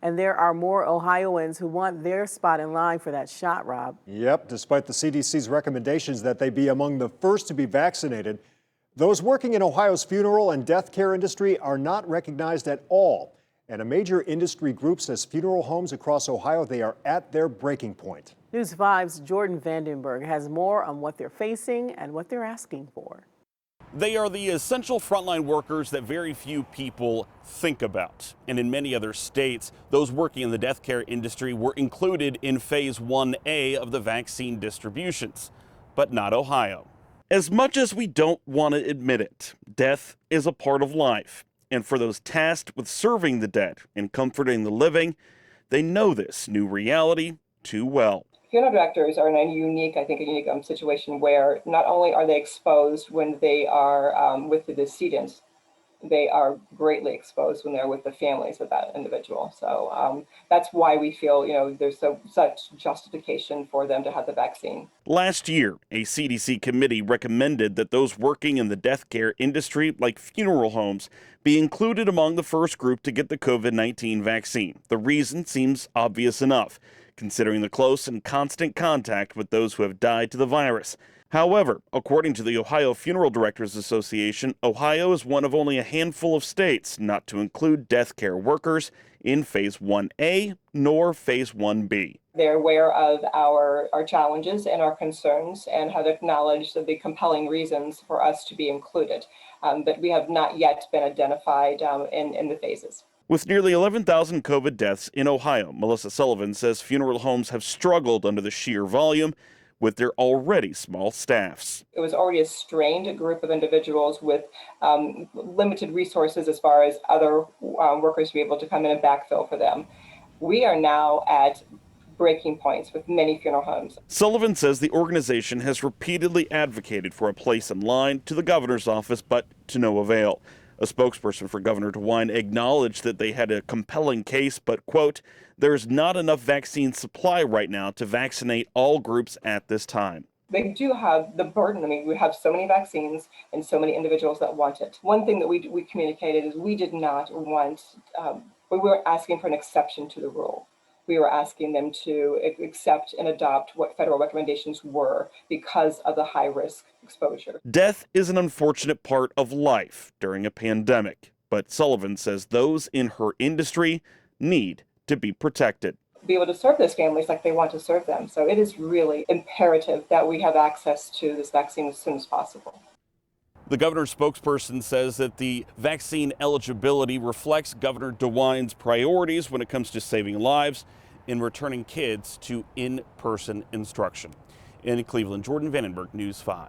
And there are more Ohioans who want their spot in line for that shot, Rob. Yep, despite the CDC's recommendations that they be among the first to be vaccinated, those working in Ohio's funeral and death care industry are not recognized at all. And a major industry group says funeral homes across Ohio, they are at their breaking point. News 5's Jordan Vandenberg has more on what they're facing and what they're asking for. They are the essential frontline workers that very few people think about. And in many other states, those working in the death care industry were included in Phase 1A of the vaccine distributions, but not Ohio. As much as we don't want to admit it, death is a part of life. And for those tasked with serving the dead and comforting the living, they know this new reality too well. Funeral directors are in a unique situation where not only are they exposed when they are with the decedent, they are greatly exposed when they're with the families of that individual. So that's why we feel, there's such justification for them to have the vaccine. Last year, a CDC committee recommended that those working in the death care industry, like funeral homes, be included among the first group to get the COVID-19 vaccine. The reason seems obvious enough, considering the close and constant contact with those who have died to the virus. However, according to the Ohio Funeral Directors Association, Ohio is one of only a handful of states not to include death care workers in Phase 1A nor Phase 1B. They're aware of our challenges and our concerns and have acknowledged the compelling reasons for us to be included. But we have not yet been identified in the phases. With nearly 11,000 COVID deaths in Ohio, Melissa Sullivan says funeral homes have struggled under the sheer volume with their already small staffs. It was already a strained group of individuals with limited resources as far as other workers to be able to come in and backfill for them. We are now at breaking points with many funeral homes. Sullivan says the organization has repeatedly advocated for a place in line to the governor's office, but to no avail. A spokesperson for Governor DeWine acknowledged that they had a compelling case, but, quote, there's not enough vaccine supply right now to vaccinate all groups at this time. They do have the burden. We have so many vaccines and so many individuals that want it. One thing that we communicated is we did not want, we were asking for an exception to the rule. We were asking them to accept and adopt what federal recommendations were because of the high risk exposure. Death is an unfortunate part of life during a pandemic, but Sullivan says those in her industry need to be protected. Be able to serve those families like they want to serve them. So it is really imperative that we have access to this vaccine as soon as possible. The governor's spokesperson says that the vaccine eligibility reflects Governor DeWine's priorities when it comes to saving lives and returning kids to in-person instruction. In Cleveland, Jordan Vandenberg, News 5.